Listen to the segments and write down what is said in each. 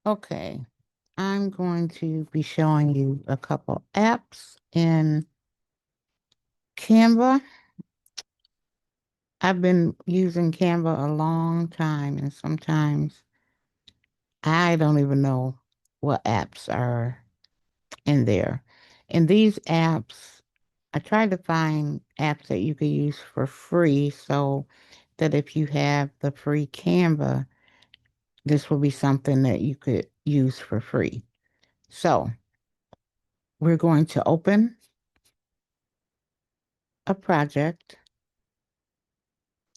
Okay, I'm going to be showing you a couple apps in Canva. I've been using Canva a long time, and sometimes I don't even know what apps are in there. In these apps, I try to find apps that you can use for free so that if you have the free Canva, this will be something that you could use for free. So we're going to open a project.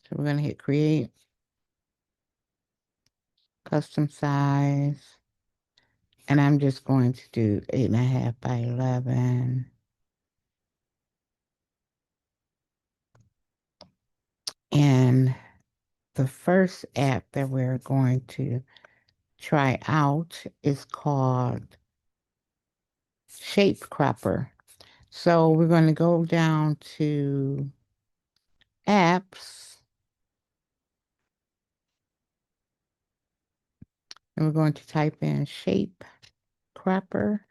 So we're going to hit create, custom size, and I'm just going to do 8.5 by 11. And the first app that we're going to try out is called Shape Cropper. So we're going to go down to apps and we're going to type in Shape Cropper.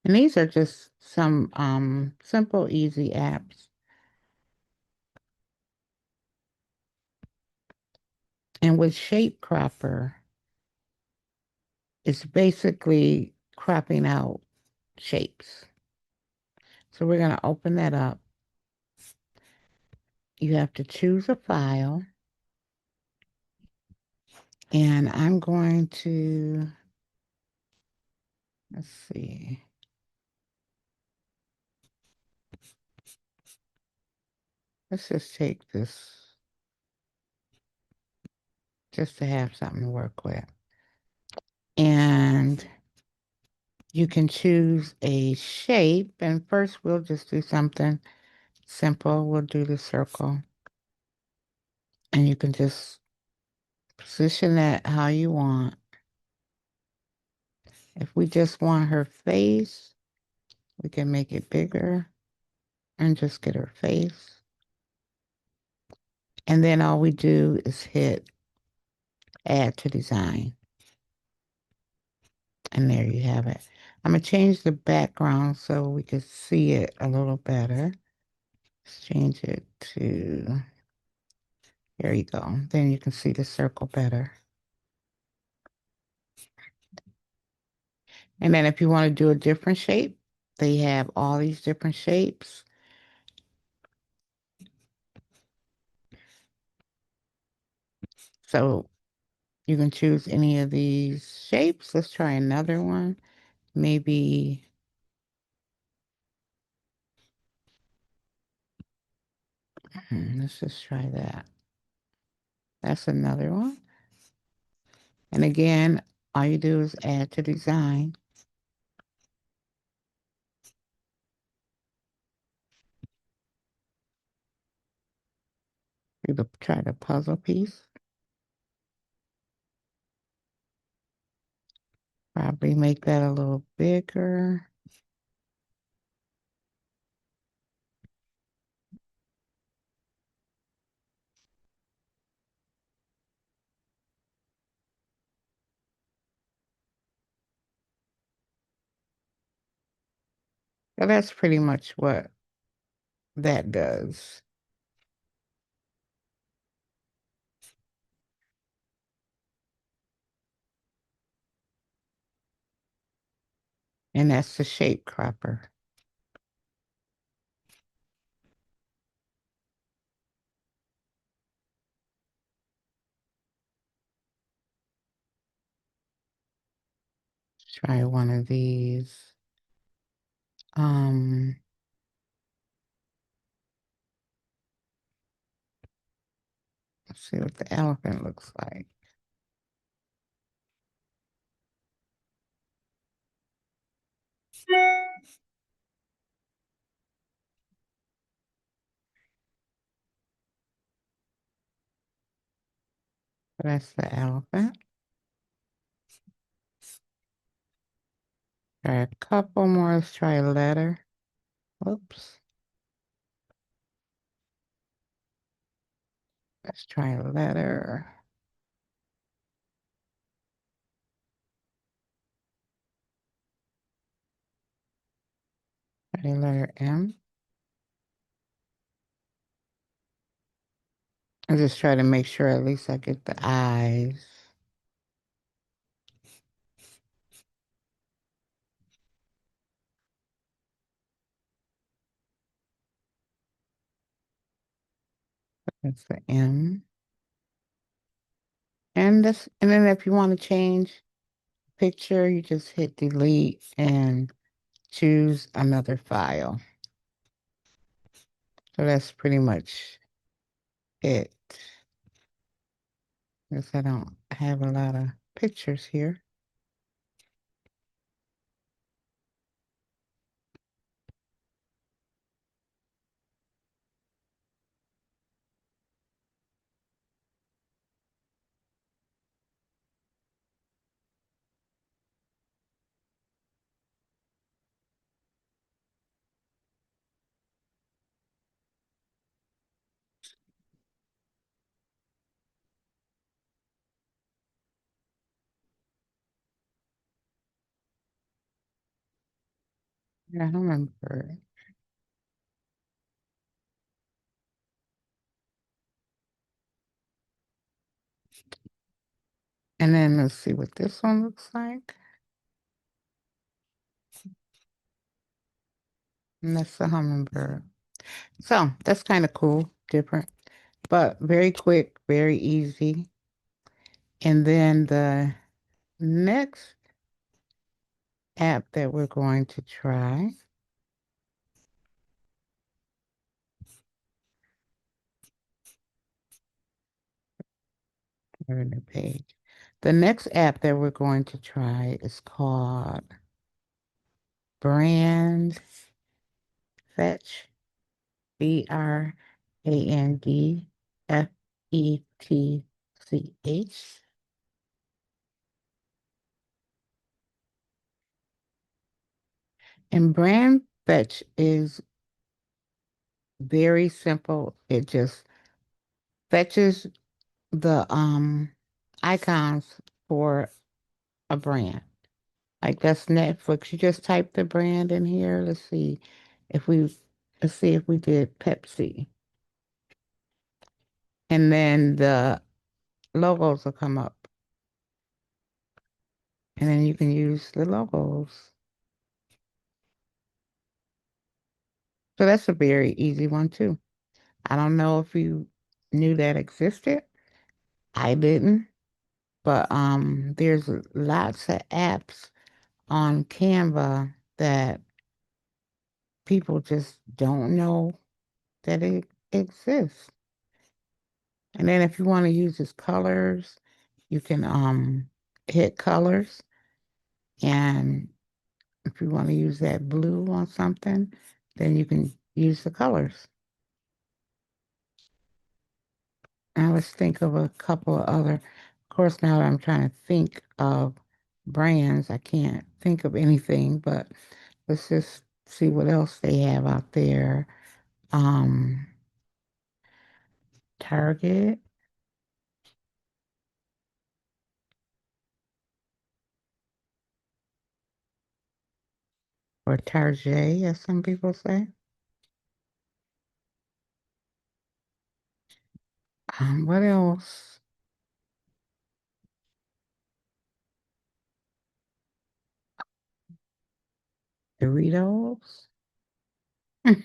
And these are just some simple, easy apps. And with Shape Cropper, it's basically cropping out shapes. So we're going to open that up. You have to choose a file. And I'm going to, let's see, let's just take this just to have something to work with. And you can choose a shape. And first, we'll just do something simple. We'll do the circle. And you can just position that how you want. If we just want her face, we can make it bigger and just get her face. And then all we do is hit add to design. And there you have it. I'm going to change the background so we can see it a little better. Let's change it to, there you go. Then you can see the circle better. And then if you want to do a different shape, they have all these different shapes. So you can choose any of these shapes. Let's try another one. Maybe, let's just try that. That's another one. And again, all you do is add to design. You could try the puzzle piece. Probably make that a little bigger. So that's pretty much what that does. And that's the shape cropper. Try one of these. Um, let's see what the elephant looks like. That's the elephant. Try a couple more. Let's try a letter. Whoops. Let's try a letter. a letter M. I just try to make sure at least I get the eyes. That's the M. And then if you want to change picture, you just hit delete and choose another file. So that's pretty much it. Guess I don't have a lot of pictures here. Yeah, I don't remember. And then let's see what this one looks like. And that's the hummingbird. So that's kind of cool, different, but very quick, very easy. And then the next app that we're going to try, turn the page. The next app that we're going to try is called Brandfetch, Brandfetch. And Brandfetch is very simple. It just fetches the icons for a brand. Like that's Netflix. You just type the brand in here. If we let's see if we did Pepsi. And then the logos will come up. And then you can use the logos. So that's a very easy one too. I don't know if you knew that existed. I didn't. But there's lots of apps on Canva that people just don't know that it exists. And then if you want to use its colors, you can hit colors. And if you want to use that blue on something, then you can use the colors. Now let's think of a couple of other. Of course, now that I'm trying to think of brands, I can't think of anything, but let's just see what else they have out there. Um, Target or Target, as some people say. What else? Doritos. So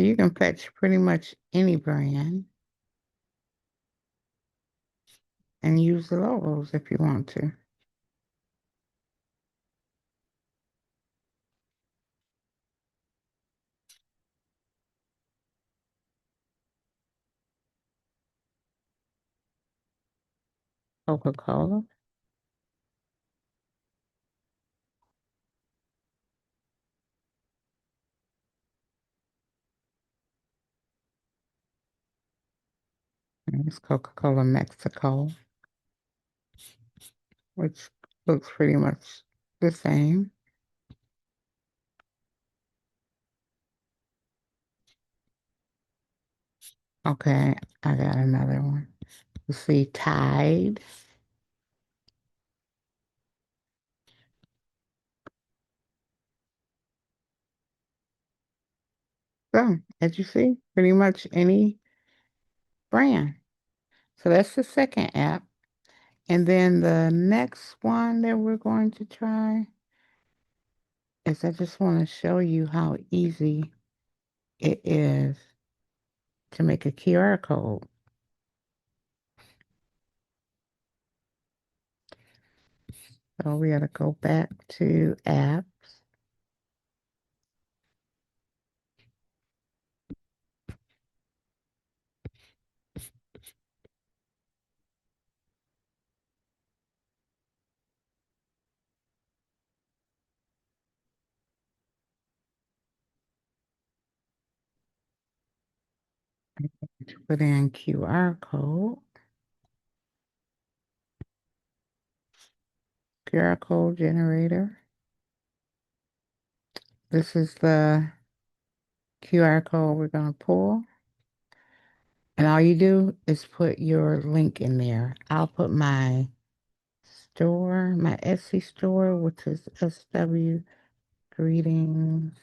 you can fetch pretty much any brand and use the logos if you want to. Coca-Cola. And it's Coca-Cola Mexico, which looks pretty much the same. Okay, I got another one. You see Tide. So, as you see, pretty much any brand. So that's the second app. And then the next one that we're going to try is I just want to show you how easy it is to make a QR code. So we got to go back to apps. Put in QR code. QR code generator. This is the QR code we're going to pull. And all you do is put your link in there. I'll put my store, my Etsy store, which is SW Greetings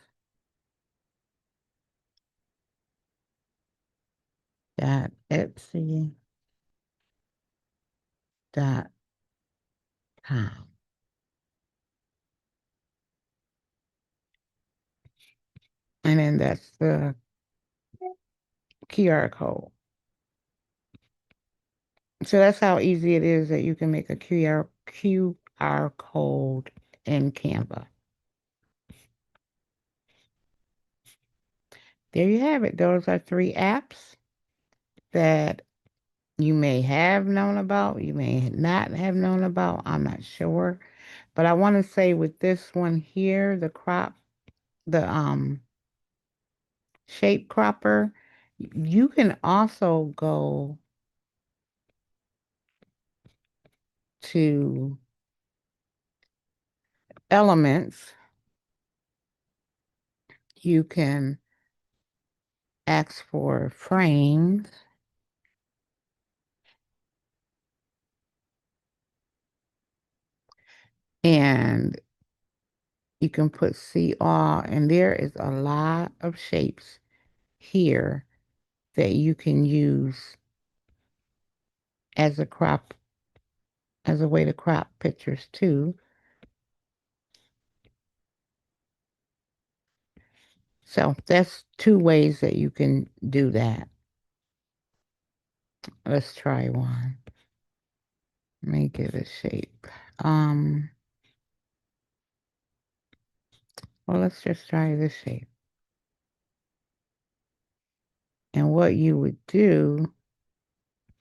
dot Etsy dot com. And then that's the QR code. So that's how easy it is that you can make a QR code in Canva. There you have it. Those are three apps that you may have known about, you may not have known about. I'm not sure. But I want to say with this one here, the shape cropper, you can also go to elements. You can ask for frames, and you can put see all, and there is a lot of shapes here that you can use as a way to crop pictures too. So that's two ways that you can do that. Let's try one. Make it a shape. Well, let's just try this shape. And what you would do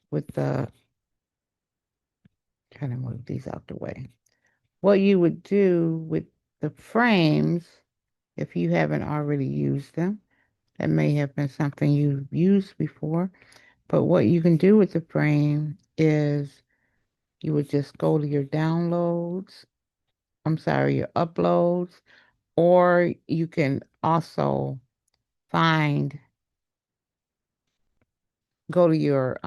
with try to move these out the way. What you would do with the frames, if you haven't already used them, that may have been something you've used before, but what you can do with the frame is you would just go to your downloads, your uploads, or you can also find, go to your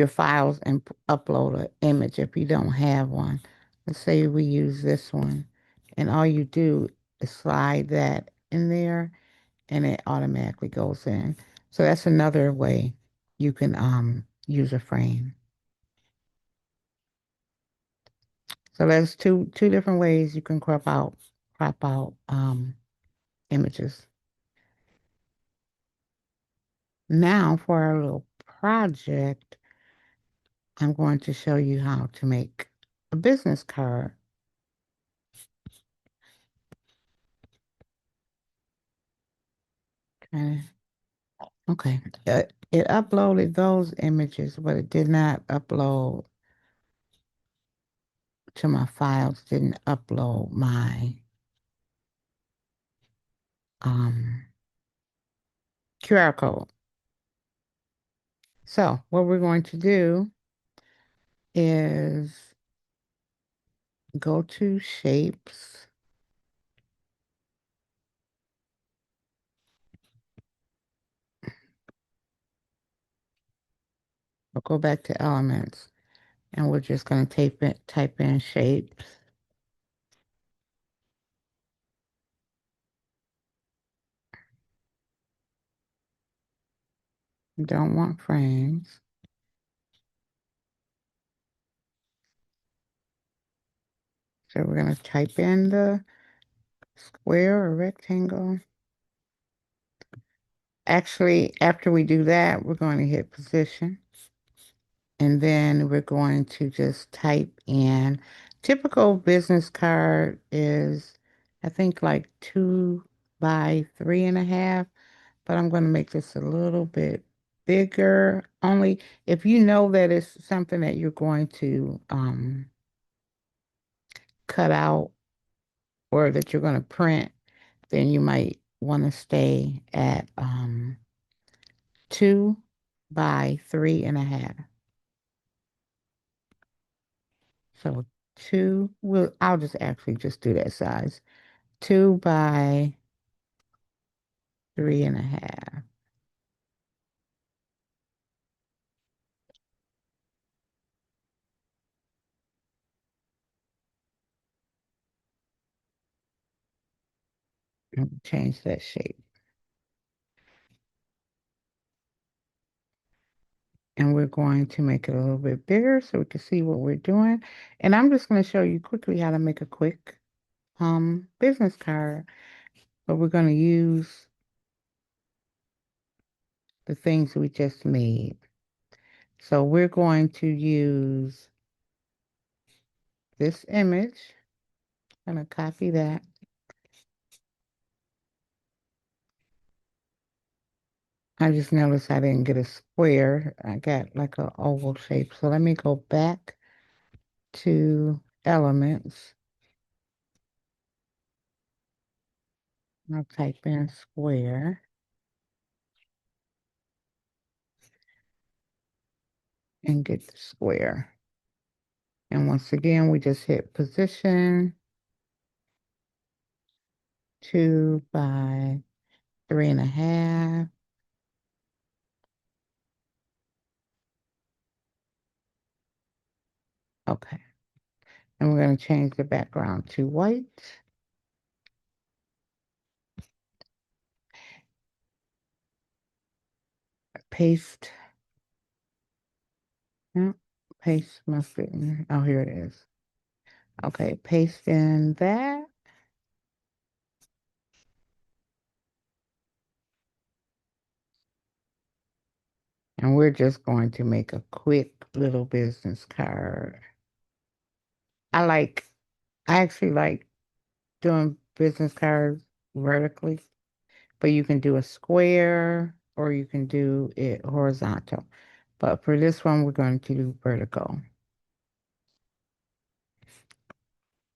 files and upload an image if you don't have one. Let's say we use this one, and all you do is slide that in there, and it automatically goes in. So that's another way you can use a frame. So there's two different ways you can crop out images. Now for our little project, I'm going to show you how to make a business card. Okay. It uploaded those images, but it did not upload to my files, didn't upload my um, QR code. So what we're going to do is go to shapes. We'll go back to elements and we're just going to type in shapes. We don't want frames. So we're going to type in the square or rectangle. Actually, after we do that, we're going to hit position. And then we're going to just type in typical business card is, I think, like 2 by 3.5. But I'm going to make this a little bit bigger. Only if you know that it's something that you're going to cut out or that you're going to print, then you might want to stay at 2 by 3.5. So I'll just actually just do that size. 2 by 3.5. And change that shape. And we're going to make it a little bit bigger so we can see what we're doing. And I'm just going to show you quickly how to make a quick business card. But we're going to use the things we just made. So we're going to use this image. I'm going to copy that. I just noticed I didn't get a square. I got like an oval shape. So let me go back to elements. I'll type in square and get the square. And once again, we just hit position 2 by 3.5. Okay. And we're going to change the background to white. Paste. No, paste must be. Oh, here it is. Okay, paste in that. And we're just going to make a quick little business card. I like, I actually like doing business cards vertically, but you can do a square or you can do it horizontal. But for this one, we're going to do vertical.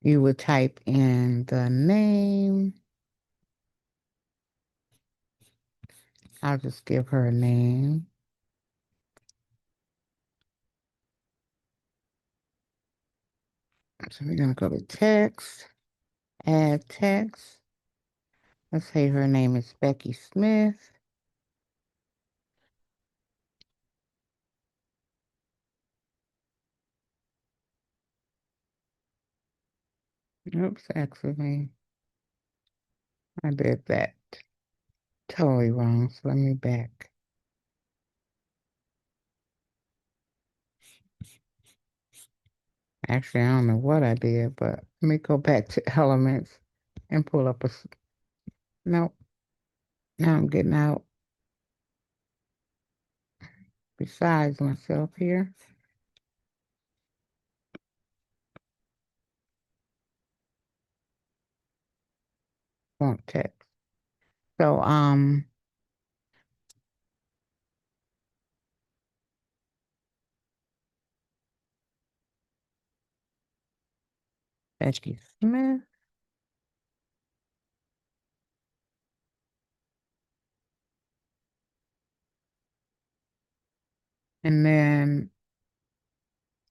You would type in the name. I'll just give her a name. So we're going to go to text, add text. Let's say her name is Becky Smith. Oops, actually, I did that totally wrong. So let me back. Actually, I don't know what I did, but let me go back to elements and pull up nope. Now I'm getting out besides myself here. Font text. So, Becky Smith. And then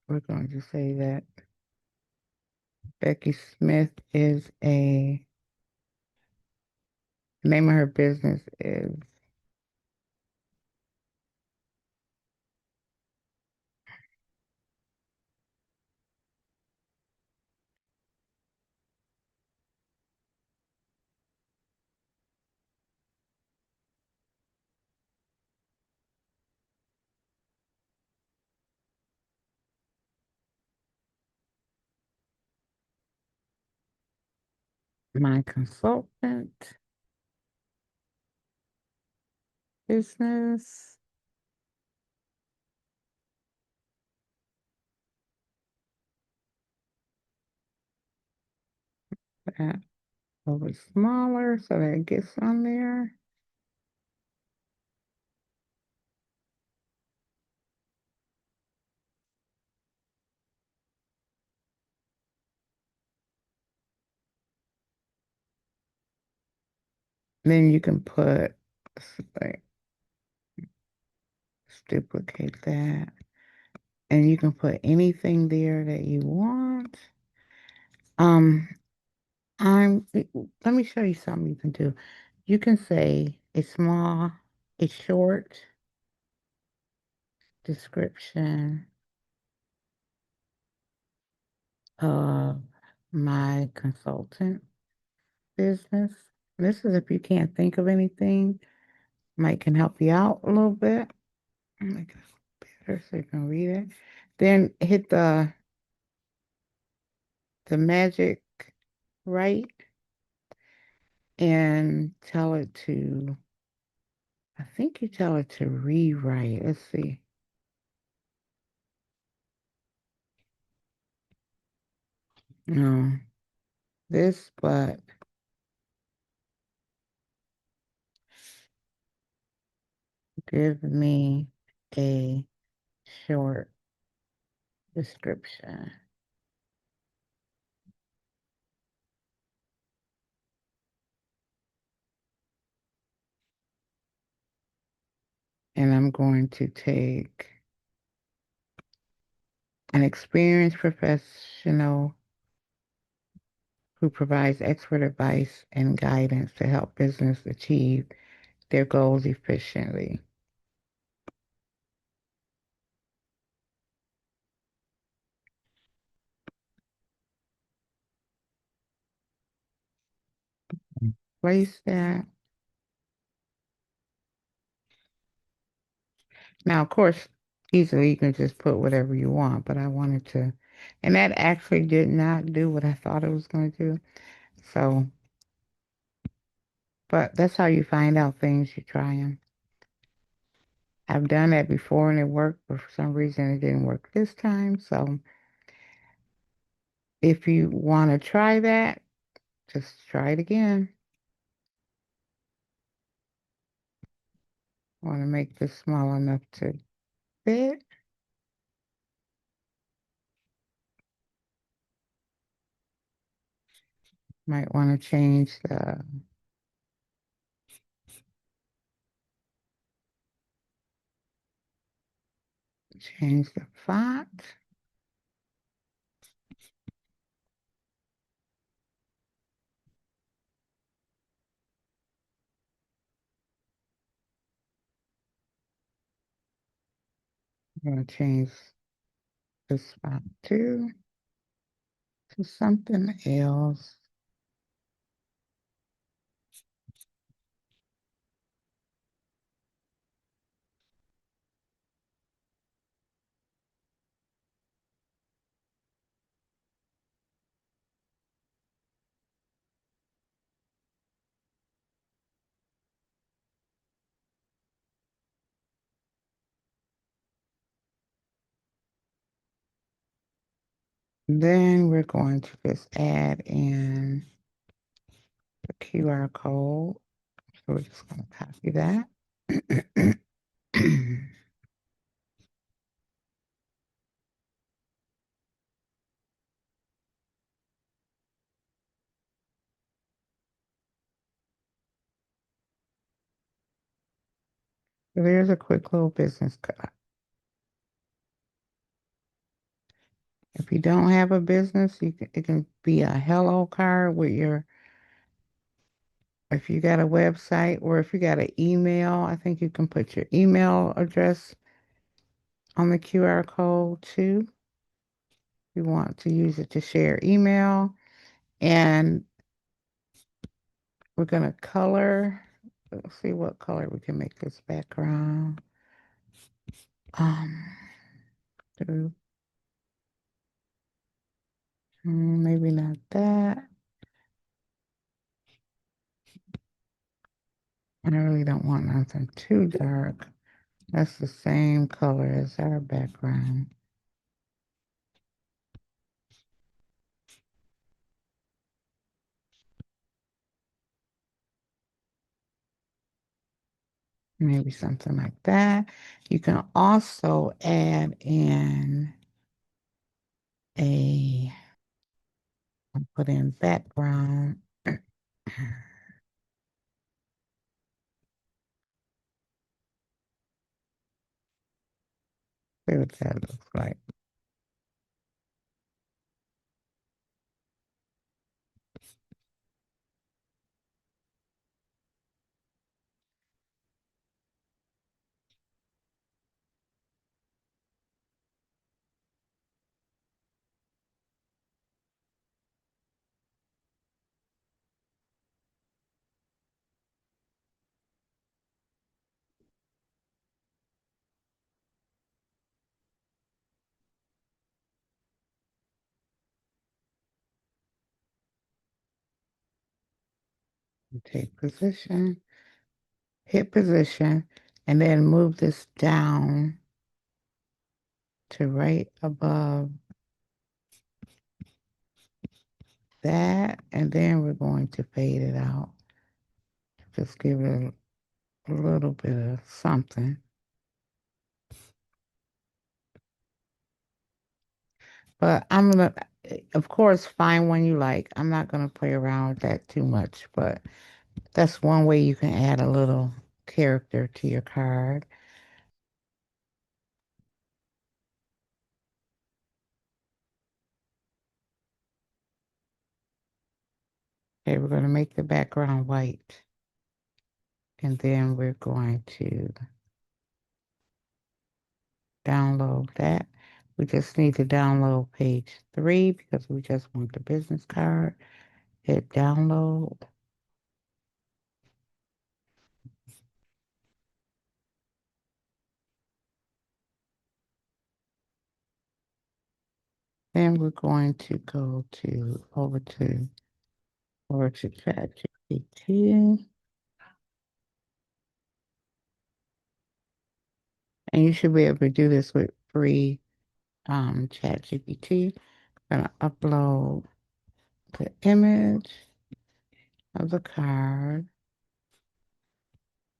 we're going to say that Becky Smith is name of her business is my consultant business. That a little bit smaller so that it gets on there. Then you can put, like, let's duplicate that. And you can put anything there that you want. Um, let me show you something you can do. You can say a short description of my consultant business. This is if you can't think of anything, might can help you out a little bit. Make it better so you can read it. Then hit the magic right and tell it to, I think you tell it to rewrite. Let's see. No, this, but give me a short description. And I'm going to take an experienced professional who provides expert advice and guidance to help business achieve their goals efficiently. Place that. Now, of course, easily you can just put whatever you want, but I wanted to, and that actually did not do what I thought it was going to do. So, but that's how you find out things, you try them. I've done that before and it worked, but for some reason it didn't work this time. So, if you want to try that, just try it again. Want to make this small enough to fit. Might want to change the font. I'm going to change this font too to something else. Then we're going to just add in the QR code. So we're just going to copy that. So there's a quick little business card. If you don't have a business, it can be a hello card with your, if you got a website or if you got an email, I think you can put your email address on the QR code too. You want to use it to share email. And we're going to color. Let's see what color we can make this background. Um, do- maybe not that. I really don't want nothing too dark. That's the same color as our background. Maybe something like that. You can also add in a, put in background. See what that looks like. Take position, hit position, and then move this down to right above that. And then we're going to fade it out. Just give it a little bit of something. But I'm gonna, of course, find one you like. I'm not gonna play around with that too much, but that's one way you can add a little character to your card. Okay, we're gonna make the background white, and then we're going to download that. We just need to download page 3 because we just want the business card. Hit download. Then we're going to go to over to ChatGPT. And you should be able to do this with free ChatGPT. Gonna upload the image of the card,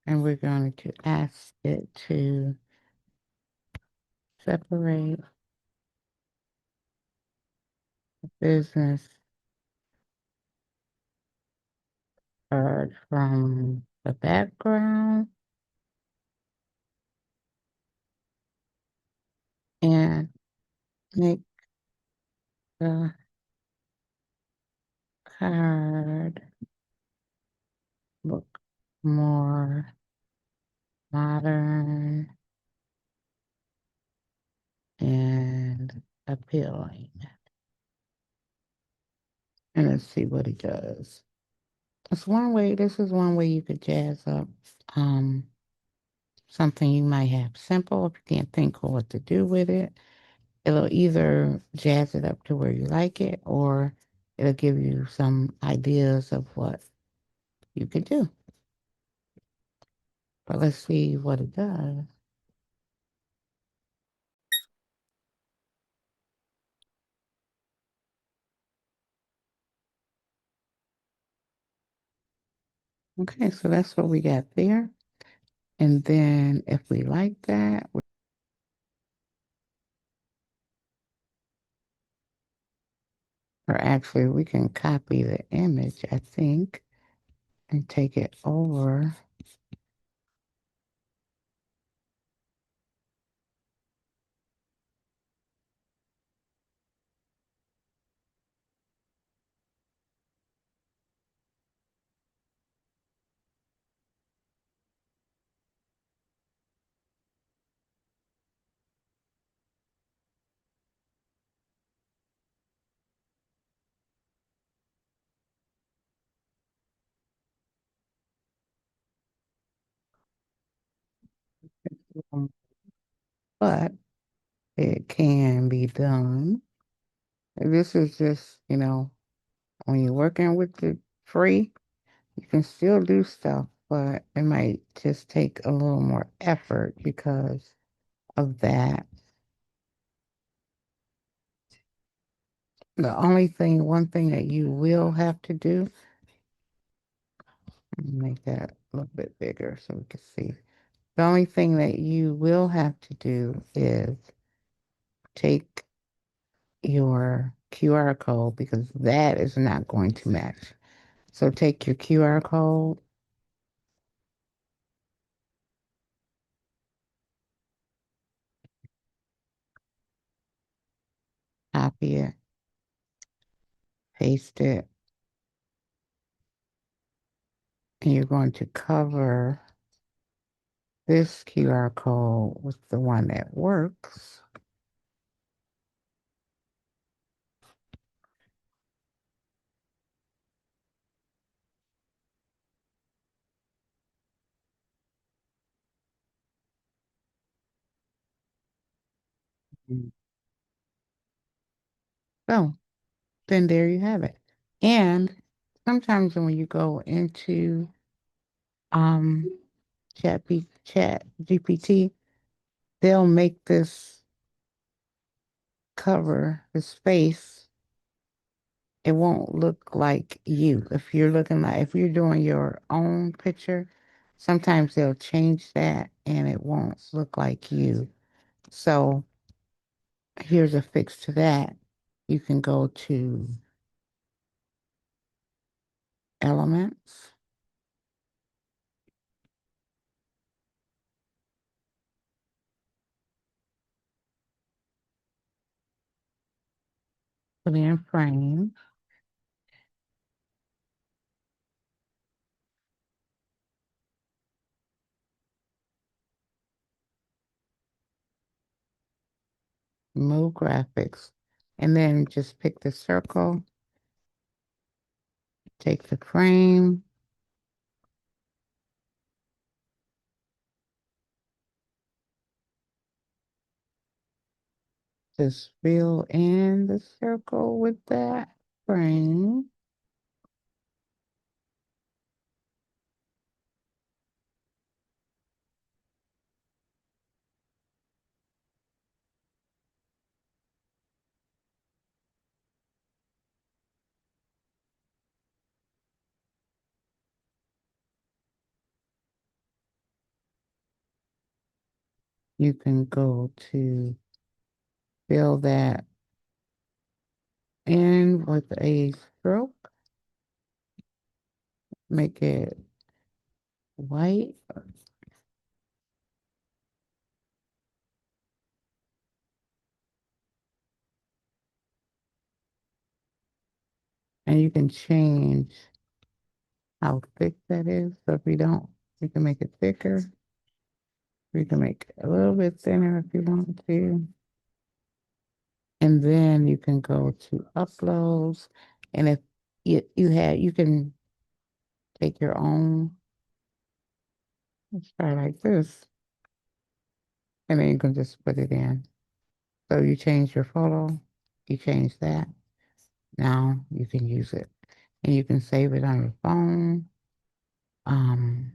and we're going to ask it to separate the business card from the background and make the card look more modern and appealing. And let's see what it does. That's one way, this is one way you could jazz up um, something you might have simple if you can't think of what to do with it. It'll either jazz it up to where you like it or it'll give you some ideas of what you could do. But let's see what it does. Okay, so that's what we got there. And then if we like that, or actually we can copy the image, I think, and take it over. But it can be done. This is just, when you're working with the free, you can still do stuff, but it might just take a little more effort because of that. One thing that you will have to do, make that a little bit bigger so we can see. The only thing that you will have to do is take your QR code because that is not going to match. So take your QR code, copy it, paste it, and you're going to cover this QR code with the one that works. So then there you have it. And sometimes when you go into um chat GPT, they'll make this cover, this face, it won't look like you. If you're doing your own picture, sometimes they'll change that and it won't look like you. So here's a fix to that. You can go to Elements, put in Frame, Move Graphics, and then just pick the circle, take the frame, just fill in the circle with that frame. You can go to fill that in with a stroke, make it white, and you can change how thick that is. So if you don't, you can make it thicker. You can make it a little bit thinner if you want to. And then you can go to uploads. And if you can take your own, let's try like this. And then you can just put it in. So you change your photo, you change that. Now you can use it. And you can save it on your phone. Um,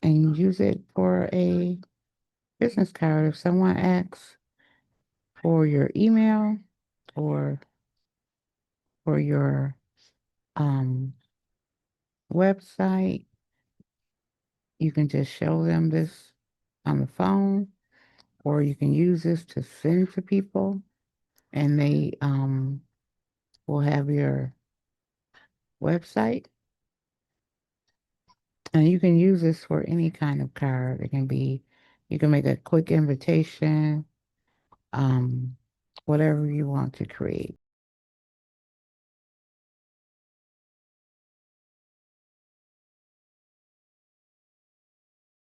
and use it for a business card. If someone asks for your email or for your um website, you can just show them this on the phone, or you can use this to send to people and they will have your website. And you can use this for any kind of card. It can be, you can make a quick invitation, um, whatever you want to create.